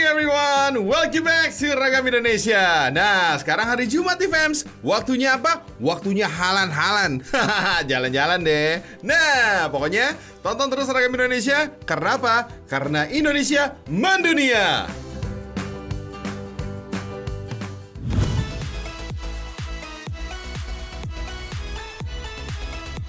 everyone, welcome back to Ragam Indonesia. Nah, sekarang hari Jumat nih fams. Waktunya apa? Waktunya halan-halan. Jalan-jalan deh. Nah, pokoknya tonton terus Ragam Indonesia. Karena apa? Karena Indonesia mendunia.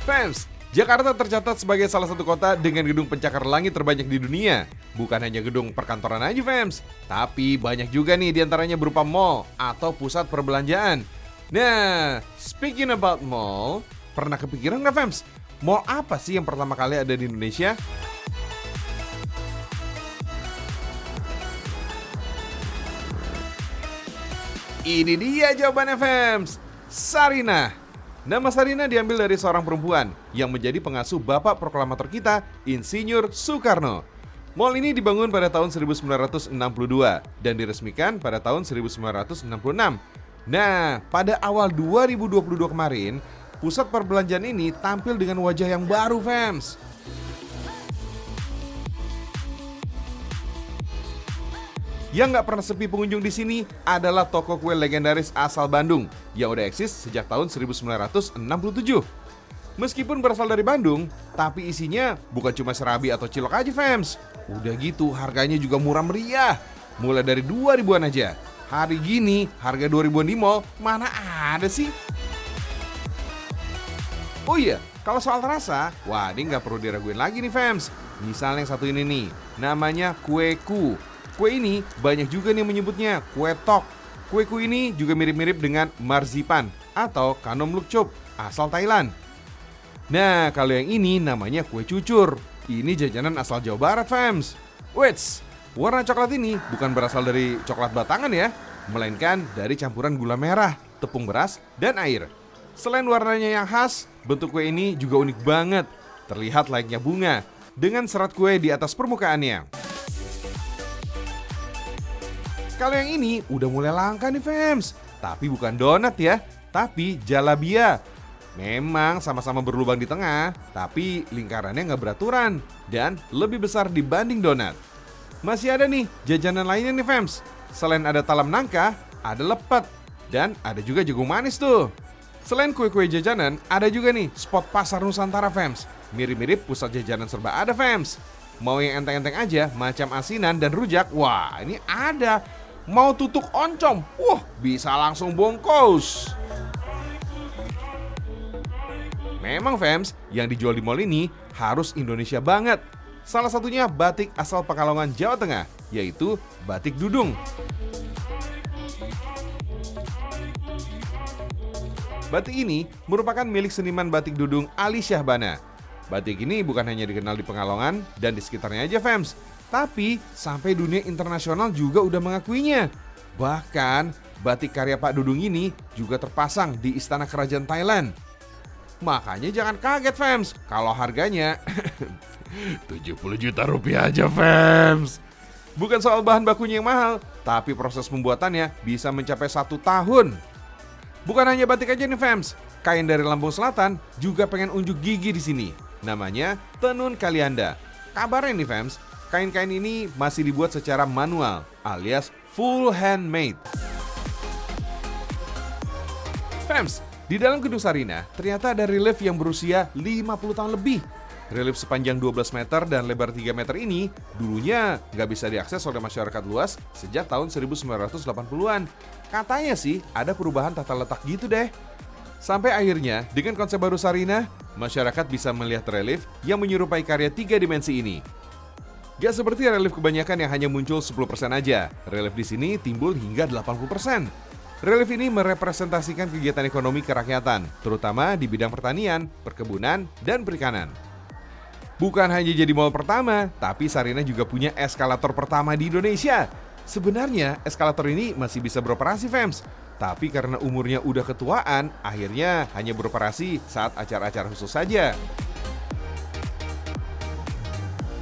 Fans, Jakarta tercatat sebagai salah satu kota dengan gedung pencakar langit terbanyak di dunia. Bukan hanya gedung perkantoran aja fams, tapi banyak juga nih diantaranya berupa mall atau pusat perbelanjaan. Nah, speaking about mall, pernah kepikiran nggak fams? Mall apa sih yang pertama kali ada di Indonesia? Ini dia jawabannya fams, Sarinah. Nama Sarinah diambil dari seorang perempuan yang menjadi pengasuh bapak proklamator kita, Insinyur Soekarno. Mall ini dibangun pada tahun 1962 dan diresmikan pada tahun 1966. Nah, pada awal 2022 kemarin, pusat perbelanjaan ini tampil dengan wajah yang baru, fans. Yang nggak pernah sepi pengunjung di sini adalah toko kue legendaris asal Bandung yang udah eksis sejak tahun 1967. Meskipun berasal dari Bandung, tapi isinya bukan cuma serabi atau cilok aja fams. Udah gitu harganya juga murah meriah, mulai dari 2.000-an aja. Hari gini harga 2.000-an di mall mana ada sih? Oh iya, kalau soal rasa, wah ini nggak perlu diraguin lagi nih fams. Misalnya yang satu ini nih, namanya kueku. Kue ini banyak juga nih menyebutnya kue tok. Kueku ini juga mirip-mirip dengan marzipan atau kanom lukchup asal Thailand. Nah, kalau yang ini namanya kue cucur. Ini jajanan asal Jawa Barat, fams. Wits, warna coklat ini bukan berasal dari coklat batangan ya, melainkan dari campuran gula merah, tepung beras, dan air. Selain warnanya yang khas, bentuk kue ini juga unik banget. Terlihat layaknya bunga, dengan serat kue di atas permukaannya. Kalau yang ini udah mulai langka nih fams. Tapi bukan donat ya, tapi jalabia. Memang sama-sama berlubang di tengah, tapi lingkarannya nggak beraturan dan lebih besar dibanding donat. Masih ada nih jajanan lainnya nih fams. Selain ada talam nangka, ada lepet, dan ada juga jagung manis tuh. Selain kue-kue jajanan, ada juga nih spot pasar Nusantara fams. Mirip-mirip pusat jajanan serba ada fams. Mau yang enteng-enteng aja, macam asinan dan rujak, wah ini ada. Mau tutuk oncom, bisa langsung bongkos. Memang fams, yang dijual di mall ini harus Indonesia banget. Salah satunya batik asal Pekalongan, Jawa Tengah, yaitu batik Dudung. Batik ini merupakan milik seniman batik Dudung Ali Syahbana. Batik ini bukan hanya dikenal di Pekalongan dan di sekitarnya aja fams, tapi sampai dunia internasional juga udah mengakuinya. Bahkan batik karya Pak Dudung ini juga terpasang di Istana Kerajaan Thailand. Makanya jangan kaget fams kalau harganya 70 juta rupiah aja fams. Bukan soal bahan bakunya yang mahal, tapi proses pembuatannya bisa mencapai 1 tahun. Bukan hanya batik aja nih fams, kain dari Lampung Selatan juga pengen unjuk gigi di sini. Namanya tenun Kalianda. Kabarnya nih fams, kain-kain ini masih dibuat secara manual alias full handmade. Fams, di dalam gedung Sarinah ternyata ada relief yang berusia 50 tahun lebih. Relief sepanjang 12 meter dan lebar 3 meter ini dulunya nggak bisa diakses oleh masyarakat luas sejak tahun 1980-an. Katanya sih ada perubahan tata letak gitu deh. Sampai akhirnya dengan konsep baru Sarinah, masyarakat bisa melihat relief yang menyerupai karya 3 dimensi ini. Gak seperti relief kebanyakan yang hanya muncul 10% aja. Relief di sini timbul hingga 80%. Relief ini merepresentasikan kegiatan ekonomi kerakyatan, terutama di bidang pertanian, perkebunan, dan perikanan. Bukan hanya jadi mall pertama, tapi Sarinah juga punya eskalator pertama di Indonesia. Sebenarnya eskalator ini masih bisa beroperasi fams, tapi karena umurnya udah ketuaan, akhirnya hanya beroperasi saat acara-acara khusus saja.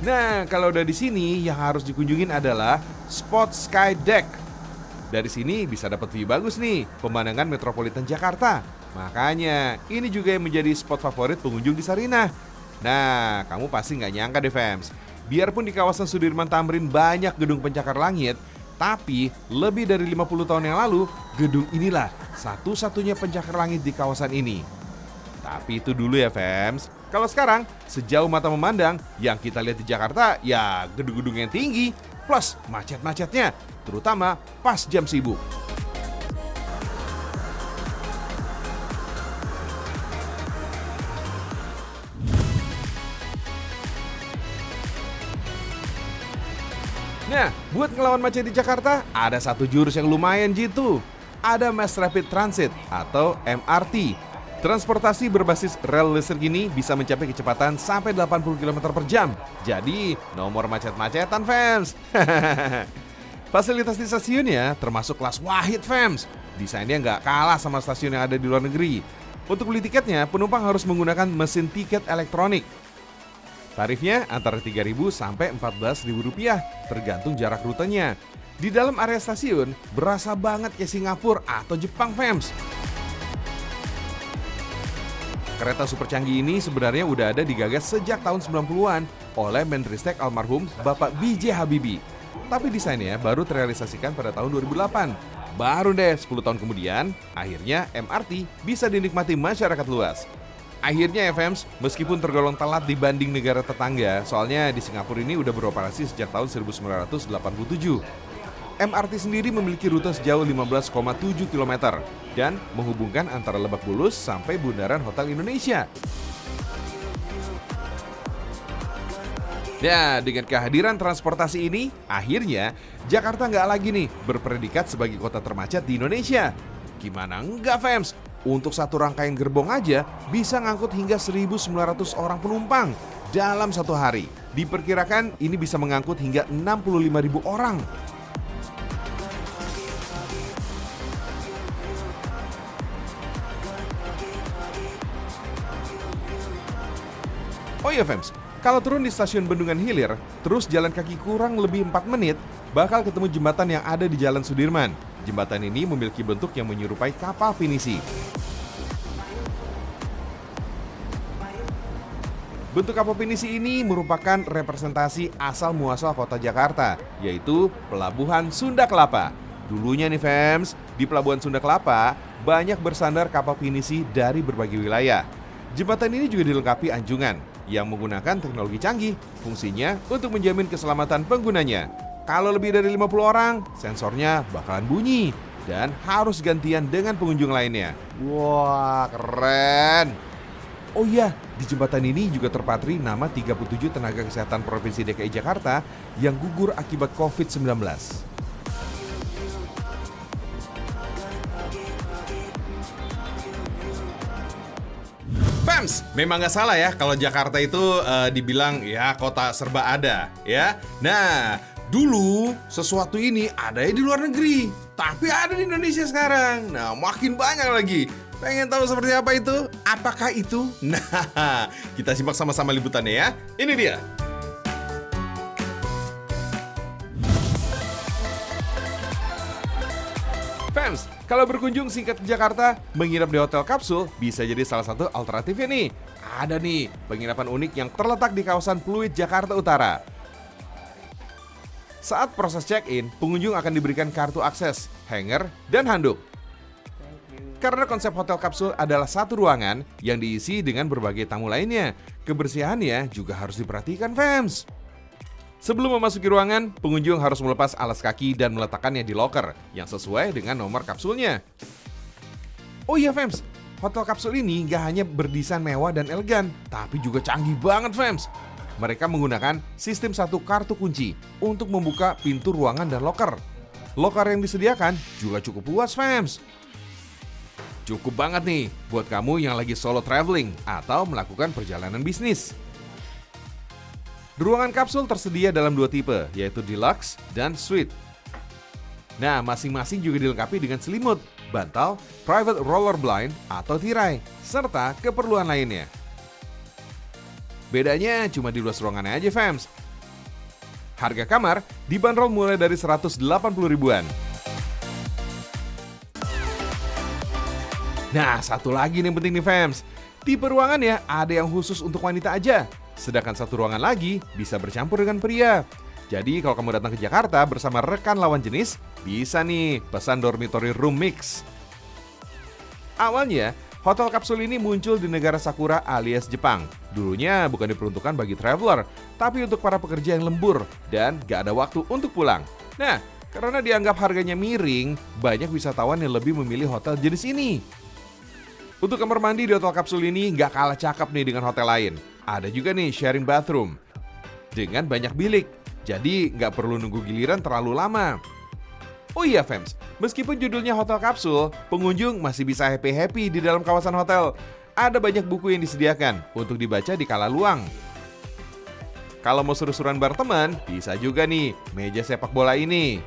Nah, kalau udah di sini yang harus dikunjungin adalah spot Sky Deck. Dari sini bisa dapat view bagus nih, pemandangan metropolitan Jakarta. Makanya, ini juga yang menjadi spot favorit pengunjung di Sarinah. Nah, kamu pasti nggak nyangka deh fams. Biarpun di kawasan Sudirman Tamrin banyak gedung pencakar langit, Tapi lebih dari 50 tahun yang lalu, gedung inilah satu-satunya pencakar langit di kawasan ini. Tapi itu dulu ya fams. Kalau sekarang, sejauh mata memandang, yang kita lihat di Jakarta ya gedung-gedung yang tinggi plus macet-macetnya, terutama pas jam sibuk. Nah, buat ngelawan macet di Jakarta, ada satu jurus yang lumayan jitu. Ada Mass Rapid Transit atau MRT. Transportasi berbasis rel listrik ini bisa mencapai kecepatan sampai 80 km per jam. Jadi, nomor macet-macetan fams. Fasilitas di stasiunnya termasuk kelas wahid fams. Desainnya nggak kalah sama stasiun yang ada di luar negeri. Untuk beli tiketnya, penumpang harus menggunakan mesin tiket elektronik. Tarifnya antara Rp3.000 sampai Rp14.000 tergantung jarak rutenya. Di dalam area stasiun berasa banget kayak Singapura atau Jepang fams. Kereta super canggih ini sebenarnya udah ada digagas sejak tahun 90-an oleh Menristek almarhum Bapak B.J. Habibie. Tapi desainnya baru terrealisasikan pada tahun 2008. Baru deh 10 tahun kemudian, akhirnya MRT bisa dinikmati masyarakat luas. Akhirnya FMs, meskipun tergolong telat dibanding negara tetangga, soalnya di Singapura ini udah beroperasi sejak tahun 1987. MRT sendiri memiliki rute sejauh 15,7 km dan menghubungkan antara Lebak Bulus sampai Bundaran Hotel Indonesia. Ya, dengan kehadiran transportasi ini, akhirnya Jakarta nggak lagi nih berpredikat sebagai kota termacet di Indonesia. Gimana enggak, fams? Untuk satu rangkaian gerbong aja bisa ngangkut hingga 1.900 orang penumpang dalam satu hari. Diperkirakan ini bisa mengangkut hingga 65.000 orang. Oh iya fams, kalau turun di stasiun Bendungan Hilir, terus jalan kaki kurang lebih 4 menit, bakal ketemu jembatan yang ada di Jalan Sudirman. Jembatan ini memiliki bentuk yang menyerupai kapal pinisi. Bentuk kapal pinisi ini merupakan representasi asal-muasal kota Jakarta, yaitu Pelabuhan Sunda Kelapa. Dulunya nih fams, di Pelabuhan Sunda Kelapa banyak bersandar kapal pinisi dari berbagai wilayah. Jembatan ini juga dilengkapi anjungan yang menggunakan teknologi canggih, fungsinya untuk menjamin keselamatan penggunanya. Kalau lebih dari 50 orang, sensornya bakalan bunyi dan harus gantian dengan pengunjung lainnya. Wah, keren! Oh iya, di jembatan ini juga terpatri nama 37 tenaga kesehatan Provinsi DKI Jakarta yang gugur akibat COVID-19. Fams, memang nggak salah ya kalau Jakarta itu dibilang ya kota serba ada ya. Nah, dulu sesuatu ini ada di luar negeri, tapi ada di Indonesia sekarang. Nah, makin banyak lagi. Pengen tahu seperti apa itu? Apakah itu? Nah, kita simak sama-sama liputannya ya. Ini dia. Fans, kalau berkunjung singkat ke Jakarta, menginap di hotel kapsul bisa jadi salah satu alternatifnya nih. Ada nih penginapan unik yang terletak di kawasan Pluit, Jakarta Utara. Saat proses check-in, pengunjung akan diberikan kartu akses, hanger, dan handuk. Karena konsep hotel kapsul adalah satu ruangan yang diisi dengan berbagai tamu lainnya, kebersihannya juga harus diperhatikan fans. Sebelum memasuki ruangan, pengunjung harus melepas alas kaki dan meletakkannya di loker yang sesuai dengan nomor kapsulnya. Oh iya fans, hotel kapsul ini nggak hanya berdesain mewah dan elegan, tapi juga canggih banget fans. Mereka menggunakan sistem satu kartu kunci untuk membuka pintu ruangan dan loker. Loker yang disediakan juga cukup luas fans. Cukup banget nih buat kamu yang lagi solo traveling atau melakukan perjalanan bisnis. Ruangan kapsul tersedia dalam dua tipe, yaitu Deluxe dan Suite. Nah, masing-masing juga dilengkapi dengan selimut, bantal, private roller blind atau tirai, serta keperluan lainnya. Bedanya cuma di luas ruangannya aja, fams. Harga kamar dibanderol mulai dari 180 ribuan. Nah, satu lagi nih yang penting nih fams. Tipe ruangannya ada yang khusus untuk wanita aja. Sedangkan satu ruangan lagi bisa bercampur dengan pria. Jadi kalau kamu datang ke Jakarta bersama rekan lawan jenis, bisa nih pesan dormitory room mix. Awalnya, hotel kapsul ini muncul di negara Sakura alias Jepang. Dulunya bukan diperuntukkan bagi traveler, tapi untuk para pekerja yang lembur dan gak ada waktu untuk pulang. Nah, karena dianggap harganya miring, banyak wisatawan yang lebih memilih hotel jenis ini. Untuk kamar mandi di hotel kapsul ini gak kalah cakep nih dengan hotel lain. Ada juga nih sharing bathroom dengan banyak bilik, jadi gak perlu nunggu giliran terlalu lama. Oh iya fams, meskipun judulnya hotel kapsul, pengunjung masih bisa happy-happy di dalam kawasan hotel. Ada banyak buku yang disediakan untuk dibaca di kala luang. Kalau mau seru-seruan bareng teman, bisa juga nih meja sepak bola ini.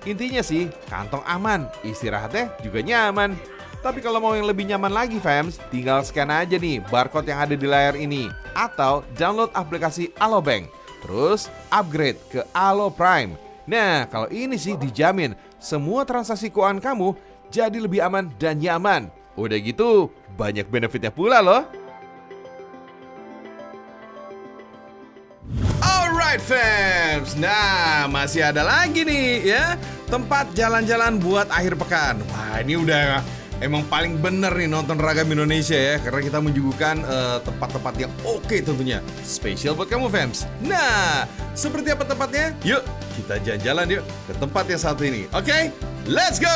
Intinya sih, kantong aman, istirahatnya juga nyaman. Tapi kalau mau yang lebih nyaman lagi fams, tinggal scan aja nih barcode yang ada di layar ini. Atau download aplikasi Alobank. Terus upgrade ke Alo Prime. Nah, kalau ini sih dijamin semua transaksi keuangan kamu jadi lebih aman dan nyaman. Udah gitu, banyak benefitnya pula loh. Alright fams, nah masih ada lagi nih ya tempat jalan-jalan buat akhir pekan. Wah ini udah emang paling bener nih nonton Ragam Indonesia ya, karena kita menyuguhkan tempat-tempat yang oke tentunya, spesial buat kamu fams. Nah seperti apa tempatnya? Yuk kita jalan-jalan yuk ke tempat yang satu ini. Oke, let's go!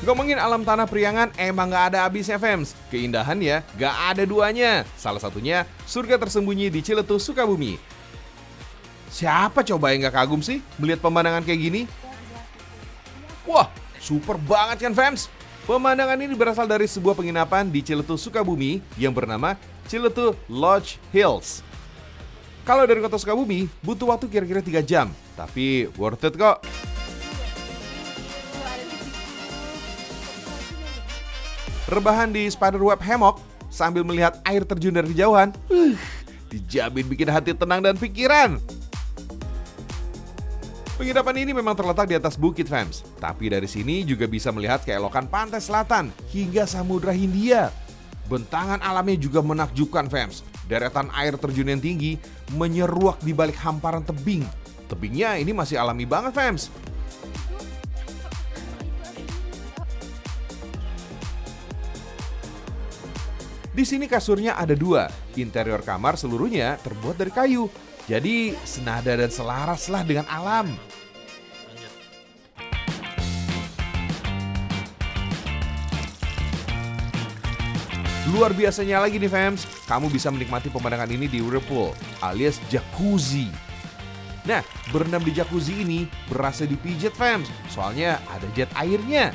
Ngomongin alam tanah Priangan emang gak ada habisnya fams. Keindahan ya gak ada duanya. Salah satunya surga tersembunyi di Ciletuh, Sukabumi. Siapa coba yang gak kagum sih melihat pemandangan kayak gini? Wah, super banget kan fams. Pemandangan ini berasal dari sebuah penginapan di Ciletuh, Sukabumi yang bernama Ciletuh Lodge Hills. Kalau dari kota Sukabumi butuh waktu kira-kira 3 jam, tapi worth it kok. Rebahan di spiderweb hammock sambil melihat air terjun dari kejauhan, dijamin bikin hati tenang dan pikiran. Penginapan ini memang terletak di atas bukit fams, tapi dari sini juga bisa melihat keelokan pantai selatan hingga Samudra Hindia. Bentangan alamnya juga menakjubkan fams. Deretan air terjun yang tinggi menyeruak di balik hamparan tebing. Tebingnya ini masih alami banget fams. Di sini kasurnya ada 2, interior kamar seluruhnya terbuat dari kayu. Jadi senada dan selaraslah dengan alam. Luar biasanya lagi nih fams, kamu bisa menikmati pemandangan ini di whirlpool alias jacuzzi. Nah, berendam di jacuzzi ini berasa dipijat fams, soalnya ada jet airnya.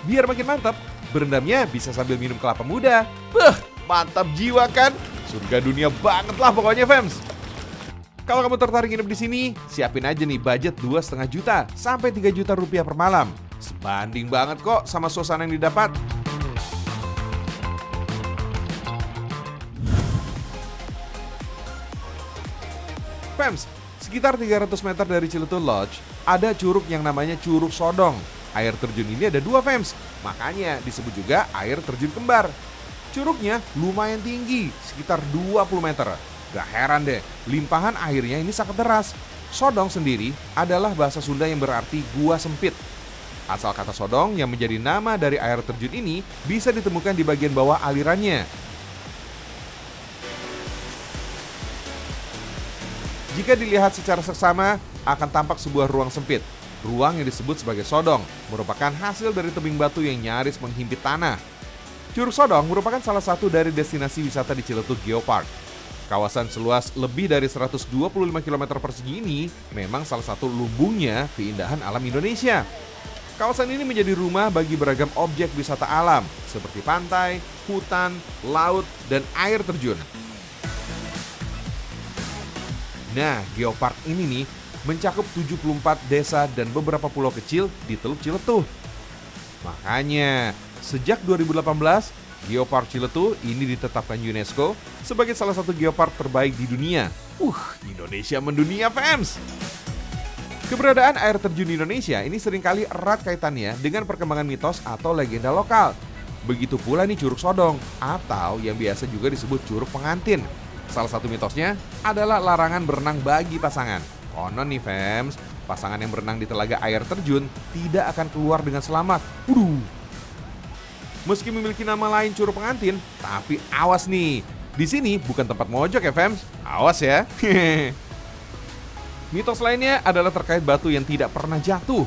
Biar makin mantap, berendamnya bisa sambil minum kelapa muda. Mantap jiwa kan? Surga dunia banget lah pokoknya fams. Kalau kamu tertarik nginep di sini, siapin aja nih budget 2,5 juta sampai 3 juta rupiah per malam. Sebanding banget kok sama suasana yang didapat. Fams, sekitar 300 meter dari Ciletuh Lodge, ada curug yang namanya Curug Sodong. Air terjun ini ada 2 fams, makanya disebut juga air terjun kembar. Curugnya lumayan tinggi, sekitar 20 meter. Gak heran deh, limpahan airnya ini sangat deras. Sodong sendiri adalah bahasa Sunda yang berarti gua sempit. Asal kata sodong yang menjadi nama dari air terjun ini bisa ditemukan di bagian bawah alirannya. Jika dilihat secara seksama, akan tampak sebuah ruang sempit. Ruang yang disebut sebagai sodong merupakan hasil dari tebing batu yang nyaris menghimpit tanah. Curug Sodong merupakan salah satu dari destinasi wisata di Ciletuh Geopark. Kawasan seluas lebih dari 125 km persegi ini memang salah satu lumbungnya keindahan alam Indonesia. Kawasan ini menjadi rumah bagi beragam objek wisata alam seperti pantai, hutan, laut, dan air terjun. Nah, Geopark ini nih mencakup 74 desa dan beberapa pulau kecil di Teluk Ciletuh. Makanya, sejak 2018, Geopark Ciletuh ini ditetapkan UNESCO sebagai salah satu geopark terbaik di dunia. Indonesia mendunia fans! Keberadaan air terjun di Indonesia ini seringkali erat kaitannya dengan perkembangan mitos atau legenda lokal. Begitu pula nih Curug Sodong, atau yang biasa juga disebut Curug Pengantin. Salah satu mitosnya adalah larangan berenang bagi pasangan. Konon nih fams, pasangan yang berenang di telaga air terjun tidak akan keluar dengan selamat. Meski memiliki nama lain Curug Pengantin, tapi awas nih, di sini bukan tempat mojok ya fams, awas ya. Mitos lainnya adalah terkait batu yang tidak pernah jatuh.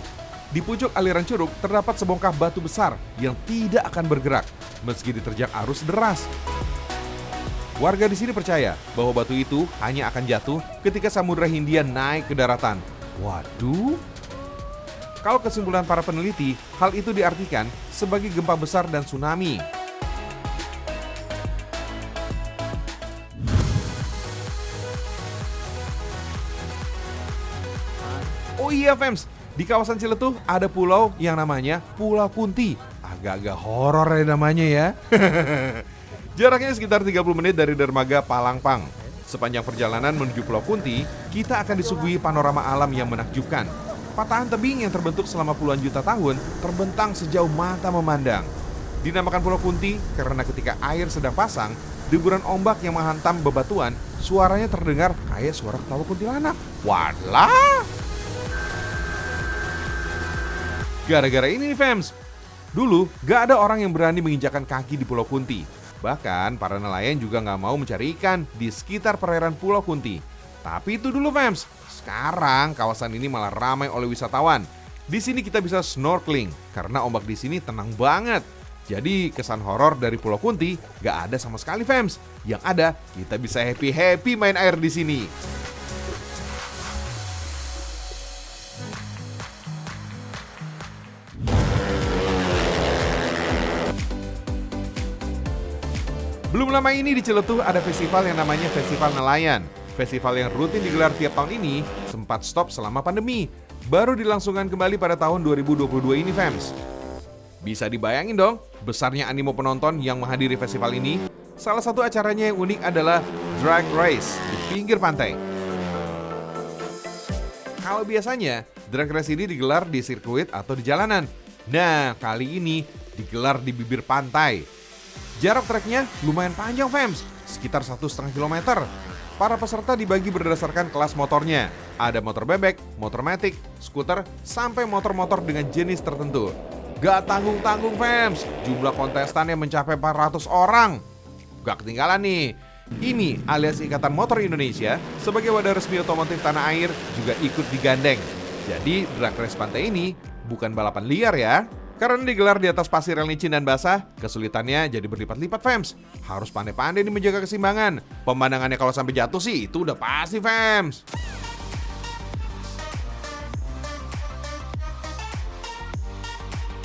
Di pucuk aliran curug terdapat sebongkah batu besar yang tidak akan bergerak meski diterjang arus deras. Warga di sini percaya bahwa batu itu hanya akan jatuh ketika Samudra Hindia naik ke daratan. Waduh. Kalau kesimpulan para peneliti, hal itu diartikan sebagai gempa besar dan tsunami. Oh iya fams, di kawasan Ciletuh ada pulau yang namanya Pulau Kunti. Agak-agak horor ya namanya ya. Jaraknya sekitar 30 menit dari dermaga Palangpang. Sepanjang perjalanan menuju Pulau Kunti, kita akan disuguhi panorama alam yang menakjubkan. Patahan tebing yang terbentuk selama puluhan juta tahun terbentang sejauh mata memandang. Dinamakan Pulau Kunti karena ketika air sedang pasang, deburan ombak yang menghantam bebatuan, suaranya terdengar kayak suara ketawa kuntilanak. Walah! Gara-gara ini nih fams, dulu gak ada orang yang berani menginjakan kaki di Pulau Kunti. Bahkan para nelayan juga gak mau mencari ikan di sekitar perairan Pulau Kunti. Tapi itu dulu fams, sekarang kawasan ini malah ramai oleh wisatawan. Di sini kita bisa snorkeling karena ombak di sini tenang banget. Jadi kesan horor dari Pulau Kunti gak ada sama sekali fams. Yang ada kita bisa happy-happy main air di sini. Belum lama ini di Ciletuh ada festival yang namanya Festival Nelayan. Festival yang rutin digelar tiap tahun ini sempat stop selama pandemi. Baru dilangsungkan kembali pada tahun 2022 ini fams. Bisa dibayangin dong besarnya animo penonton yang menghadiri festival ini. Salah satu acaranya yang unik adalah drag race di pinggir pantai. Kalau biasanya drag race ini digelar di sirkuit atau di jalanan. Nah kali ini digelar di bibir pantai. Jarak treknya lumayan panjang fams, sekitar 1,5 km. Para peserta dibagi berdasarkan kelas motornya. Ada motor bebek, motor matic, skuter, sampai motor-motor dengan jenis tertentu. Gak tanggung-tanggung fams, jumlah kontestannya mencapai 400 orang. Gak ketinggalan nih, ini alias Ikatan Motor Indonesia sebagai wadah resmi otomotif tanah air juga ikut digandeng. Jadi drag race pantai ini bukan balapan liar ya. Karena digelar di atas pasir yang licin dan basah, kesulitannya jadi berlipat-lipat fams. Harus pandai-pandai nih menjaga keseimbangan. Pemandangannya kalau sampai jatuh sih itu udah pasti fams.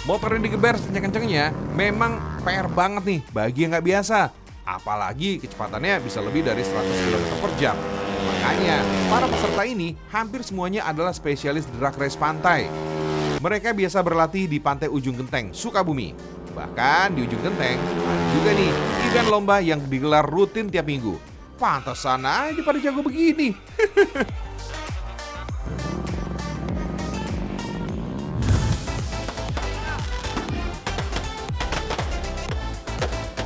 Motor yang digeber sekencang-kencangnya memang PR banget nih bagi yang nggak biasa. Apalagi kecepatannya bisa lebih dari 100 km per jam. Makanya para peserta ini hampir semuanya adalah spesialis drag race pantai. Mereka biasa berlatih di pantai Ujung Genteng, Sukabumi. Bahkan di Ujung Genteng ada juga nih event lomba yang digelar rutin tiap minggu. Pantesan aja pada jago begini.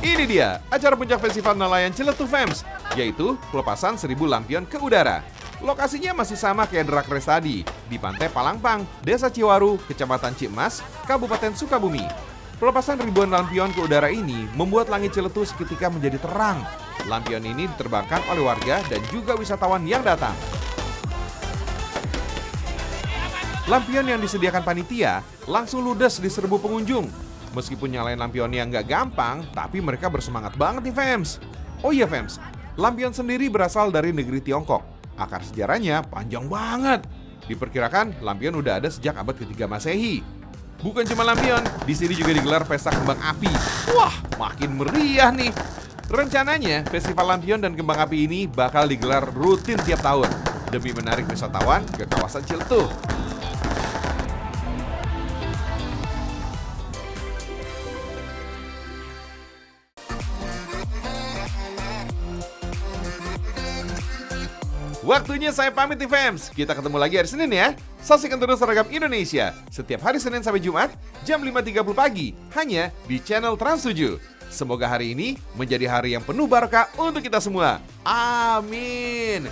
Ini dia acara puncak Festival Nelayan Ciletuh Fams, yaitu pelepasan 1000 lampion ke udara. Lokasinya masih sama kayak drag race tadi, di Pantai Palangpang, Desa Ciwaru, Kecamatan Cikmas, Kabupaten Sukabumi. Pelepasan ribuan lampion ke udara ini membuat langit Ciletuh seketika menjadi terang. Lampion ini diterbangkan oleh warga dan juga wisatawan yang datang. Lampion yang disediakan panitia langsung ludes di serbu pengunjung. Meskipun nyalain lampionnya nggak gampang, tapi mereka bersemangat banget nih fams. Oh iya fams, lampion sendiri berasal dari negeri Tiongkok. Akar sejarahnya panjang banget. Diperkirakan lampion udah ada sejak abad ke-3 Masehi. Bukan cuma lampion, di sini juga digelar pesta kembang api. Wah, makin meriah nih. Rencananya, festival lampion dan kembang api ini bakal digelar rutin tiap tahun demi menarik wisatawan ke kawasan Ciletuh. Waktunya saya pamit nih fams. Kita ketemu lagi hari Senin ya. Saksikan terus Seragam Indonesia setiap hari Senin sampai Jumat jam 5.30 pagi hanya di channel Trans 7. Semoga hari ini menjadi hari yang penuh barokah untuk kita semua. Amin.